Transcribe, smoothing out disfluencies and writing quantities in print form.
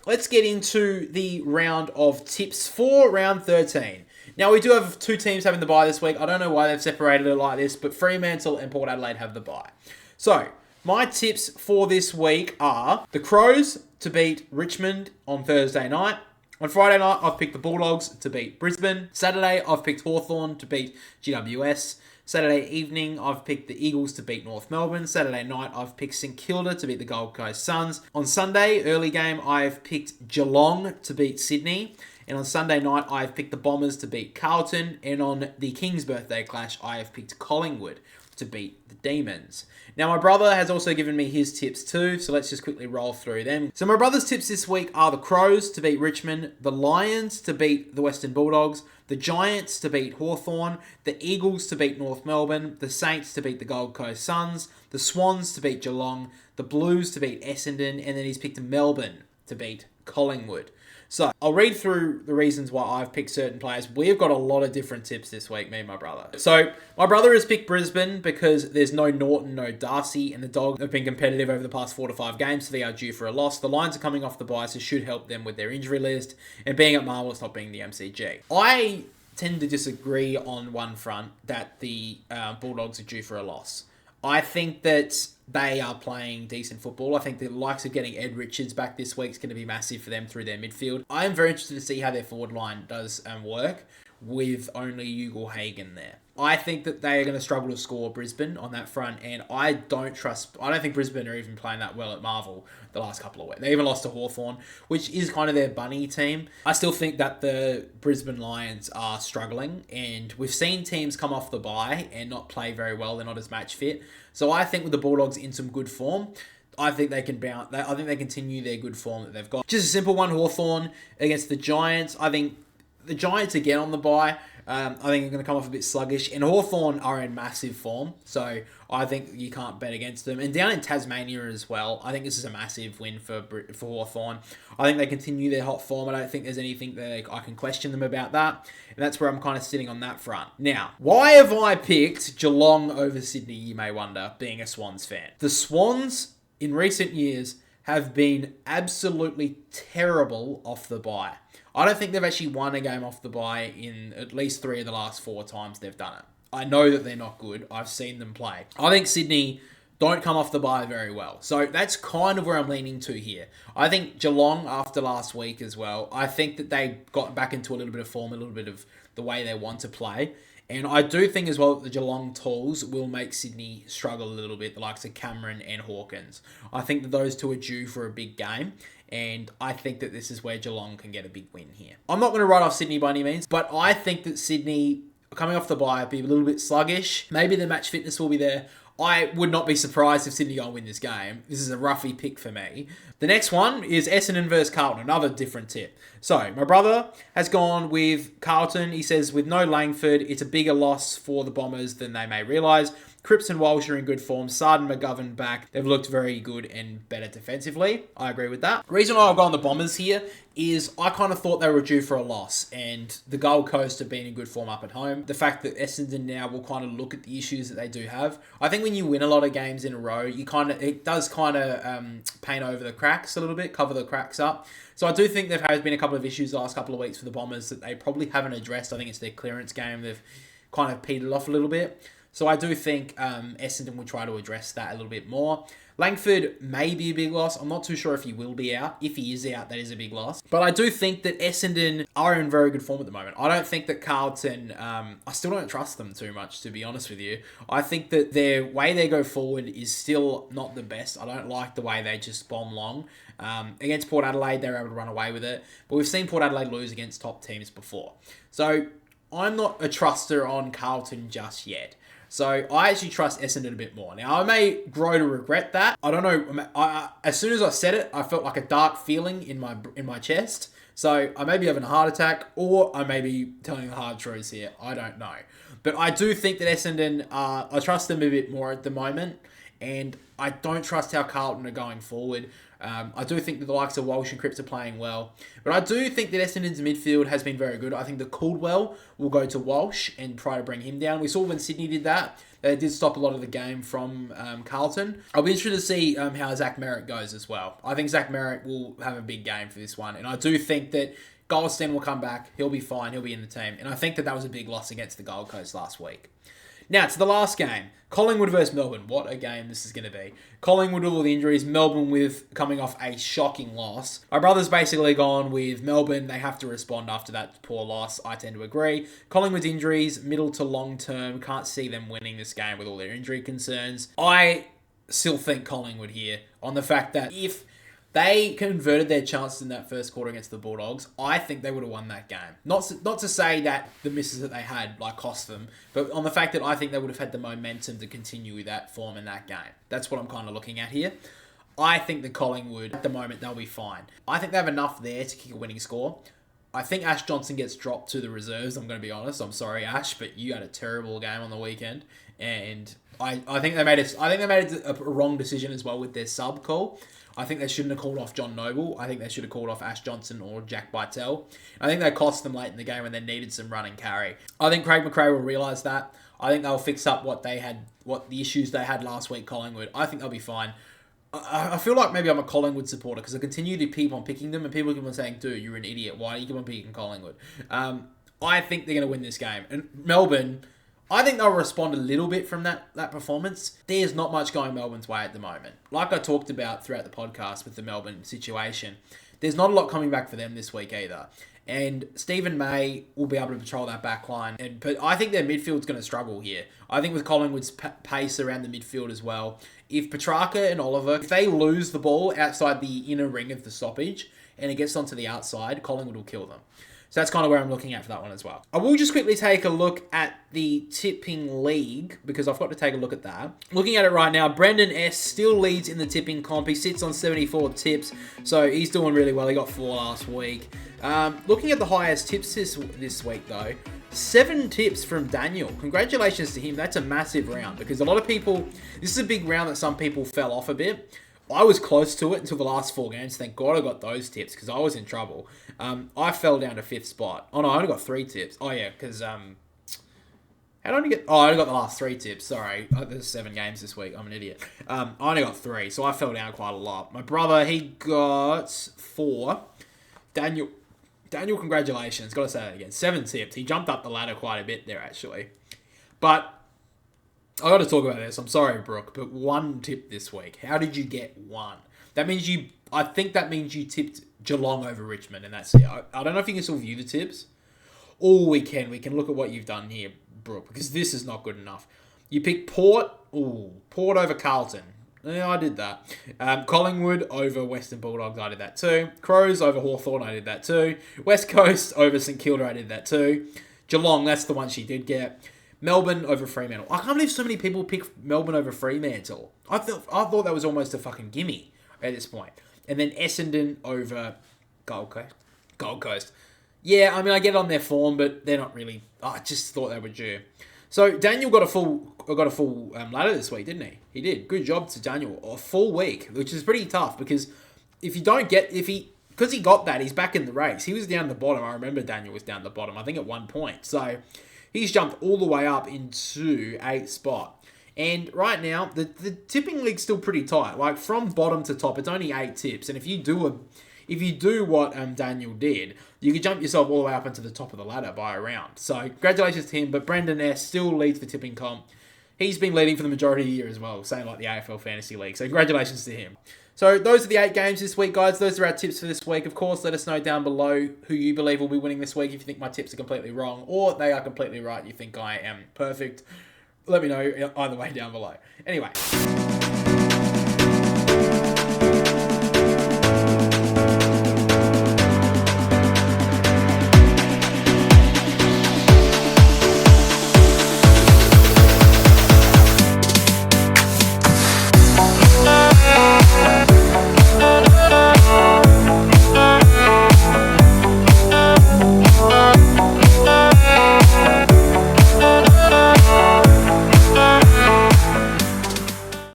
let's get into the round of tips for round 13. Now, we do have two teams having the bye this week. I don't know why they've separated it like this, but Fremantle and Port Adelaide have the bye. So, my tips for this week are the Crows to beat Richmond on Thursday night. On Friday night, I've picked the Bulldogs to beat Brisbane. Saturday, I've picked Hawthorn to beat GWS. Saturday evening, I've picked the Eagles to beat North Melbourne. Saturday night, I've picked St Kilda to beat the Gold Coast Suns. On Sunday, early game, I've picked Geelong to beat Sydney. And on Sunday night, I've picked the Bombers to beat Carlton. And on the King's birthday clash, I have picked Collingwood to beat the Demons. Now, my brother has also given me his tips too, so let's just quickly roll through them. So my brother's tips this week are the Crows to beat Richmond, the Lions to beat the Western Bulldogs, the Giants to beat Hawthorn, the Eagles to beat North Melbourne, the Saints to beat the Gold Coast Suns, the Swans to beat Geelong, the Blues to beat Essendon, and then he's picked Melbourne to beat Collingwood. So, I'll read through the reasons why I've picked certain players. We've got a lot of different tips this week, me and my brother. So, my brother has picked Brisbane because there's no Norton, no Darcy, and the Dogs have been competitive over the past 4 to 5 games, so they are due for a loss. The Lions are coming off the bye, so should help them with their injury list, and being at Marvel, not being the MCG. I tend to disagree on one front that the Bulldogs are due for a loss. I think that they are playing decent football. I think the likes of getting Ed Richards back this week is going to be massive for them through their midfield. I am very interested to see how their forward line does work with only Ugle Hagen there. I think that they are going to struggle to score Brisbane on that front, and I don't think Brisbane are even playing that well at Marvel the last couple of weeks. They even lost to Hawthorn, which is kind of their bunny team. I still think that the Brisbane Lions are struggling, and we've seen teams come off the bye and not play very well. They're not as match fit. So I think with the Bulldogs in some good form, I think they can bounce. I think they continue their good form that they've got. Just a simple one, Hawthorn against the Giants. I think the Giants again on the bye. I think they're going to come off a bit sluggish. And Hawthorn are in massive form, so I think you can't bet against them. And down in Tasmania as well, I think this is a massive win for Hawthorn. I think they continue their hot form. I don't think there's anything that I can question them about that. And that's where I'm kind of sitting on that front. Now, why have I picked Geelong over Sydney, you may wonder, being a Swans fan? The Swans, in recent years, have been absolutely terrible off the bye. I don't think they've actually won a game off the bye in at least 3 of the last 4 times they've done it. I know that they're not good. I've seen them play. I think Sydney don't come off the bye very well. So that's kind of where I'm leaning to here. I think Geelong, after last week as well, I think that they got back into a little bit of form, a little bit of the way they want to play. And I do think as well that the Geelong tools will make Sydney struggle a little bit, the likes of Cameron and Hawkins. I think that those two are due for a big game. And I think that this is where Geelong can get a big win here. I'm not going to write off Sydney by any means, but I think that Sydney, coming off the bye, will be a little bit sluggish. Maybe the match fitness will be there. I would not be surprised if Sydney go and win this game. This is a roughy pick for me. The next one is Essendon versus Carlton, another different tip. So, my brother has gone with Carlton. He says, with no Langford, it's a bigger loss for the Bombers than they may realise. Cripps and Walsh are in good form. Sardan, McGovern back. They've looked very good and better defensively. I agree with that. The reason why I've gone the Bombers here is I kind of thought they were due for a loss, and the Gold Coast have been in good form up at home. The fact that Essendon now will kind of look at the issues that they do have. I think when you win a lot of games in a row, it does kind of paint over the cracks a little bit, cover the cracks up. So I do think there has been a couple of issues the last couple of weeks for the Bombers that they probably haven't addressed. I think it's their clearance game. They've kind of petered off a little bit. So I do think Essendon will try to address that a little bit more. Langford may be a big loss. I'm not too sure if he will be out. If he is out, that is a big loss. But I do think that Essendon are in very good form at the moment. I don't think that Carlton, I still don't trust them too much, to be honest with you. I think that their way they go forward is still not the best. I don't like the way they just bomb long. Against Port Adelaide, they were able to run away with it. But we've seen Port Adelaide lose against top teams before. So I'm not a truster on Carlton just yet. So I actually trust Essendon a bit more. Now, I may grow to regret that. I don't know. As soon as I said it, I felt like a dark feeling in my chest. So I may be having a heart attack, or I may be telling the hard truths here. I don't know. But I do think that Essendon, I trust them a bit more at the moment. And I don't trust how Carlton are going forward. I do think that the likes of Walsh and Cripps are playing well. But I do think that Essendon's midfield has been very good. I think the Caldwell will go to Walsh and try to bring him down. We saw when Sydney did that. They did stop a lot of the game from Carlton. I'll be interested to see how Zach Merritt goes as well. I think Zach Merritt will have a big game for this one. And I do think that Goldstein will come back. He'll be fine. He'll be in the team. And I think that was a big loss against the Gold Coast last week. Now, to the last game. Collingwood versus Melbourne. What a game this is going to be. Collingwood with all the injuries. Melbourne with coming off a shocking loss. My brother's basically gone with Melbourne. They have to respond after that poor loss. I tend to agree. Collingwood's injuries, middle to long term. Can't see them winning this game with all their injury concerns. I still think Collingwood here on the fact that if they converted their chances in that first quarter against the Bulldogs, I think they would have won that game. Not to say that the misses that they had cost them, but on the fact that I think they would have had the momentum to continue with that form in that game. That's what I'm kind of looking at here. I think the Collingwood, at the moment, they'll be fine. I think they have enough there to kick a winning score. I think Ash Johnson gets dropped to the reserves, I'm going to be honest. I'm sorry, Ash, but you had a terrible game on the weekend. And I think they made a wrong decision as well with their sub call. I think they shouldn't have called off John Noble. I think they should have called off Ash Johnson or Jack Bytel. I think they cost them late in the game when they needed some run and carry. I think Craig McRae will realise that. I think they'll fix up what the issues they had last week, Collingwood. I think they'll be fine. I feel like maybe I'm a Collingwood supporter because I continue to keep on picking them and people keep on saying, dude, you're an idiot. Why do you keep on picking Collingwood? I think they're going to win this game. And Melbourne, I think they'll respond a little bit from that performance. There's not much going Melbourne's way at the moment. Like I talked about throughout the podcast with the Melbourne situation, there's not a lot coming back for them this week either. And Stephen May will be able to patrol that back line. But I think their midfield's going to struggle here. I think with Collingwood's pace around the midfield as well, if Petrarca and Oliver, if they lose the ball outside the inner ring of the stoppage and it gets onto the outside, Collingwood will kill them. So that's kind of where I'm looking at for that one as well. I will just quickly take a look at the tipping league because I've got to take a look at that. Looking at it right now, Brendan S. still leads in the tipping comp. He sits on 74 tips, so he's doing really well. He got 4 last week. Looking at the highest tips this week though, 7 tips from Daniel. Congratulations to him. That's a massive round because a lot of people, this is a big round that some people fell off a bit. I was close to it until the last 4 games. Thank God I got those tips because I was in trouble. I fell down to 5th spot. Oh no, I only got 3 tips. Oh yeah, because how did I only get? Oh, I only got the last 3 tips. Sorry, there's 7 games this week. I'm an idiot. I only got 3, so I fell down quite a lot. My brother, he got 4. Daniel, congratulations. Got to say that again. 7 tips. He jumped up the ladder quite a bit there actually, but I got to talk about this. I'm sorry, Brooke, but 1 tip this week. How did you get 1? That means I think that means you tipped Geelong over Richmond, and that's it. I don't know if you can still view the tips. Or we can look at what you've done here, Brooke, because this is not good enough. You picked Port. Ooh, Port over Carlton. Yeah, I did that. Collingwood over Western Bulldogs. I did that too. Crows over Hawthorn. I did that too. West Coast over St Kilda. I did that too. Geelong, that's the one she did get. Melbourne over Fremantle. I can't believe so many people pick Melbourne over Fremantle. I thought that was almost a fucking gimme at this point. And then Essendon over Gold Coast. Yeah, I mean, I get on their form, but they're not really. I just thought they were due. So Daniel got a full ladder this week, didn't he? He did. Good job to Daniel. A full week, which is pretty tough because because he got that, he's back in the race. He was down the bottom. I remember Daniel was down the bottom, I think at one point. So he's jumped all the way up into 8th spot. And right now, the tipping league's still pretty tight. Like from bottom to top, it's only 8 tips. And if you do what Daniel did, you could jump yourself all the way up into the top of the ladder by a round. So congratulations to him. But Brendan S. still leads the tipping comp. He's been leading for the majority of the year as well, same like the AFL Fantasy League. So congratulations to him. So those are the 8 games this week, guys. Those are our tips for this week. Of course, let us know down below who you believe will be winning this week if you think my tips are completely wrong or they are completely right. You think I am perfect. Let me know either way down below. Anyway.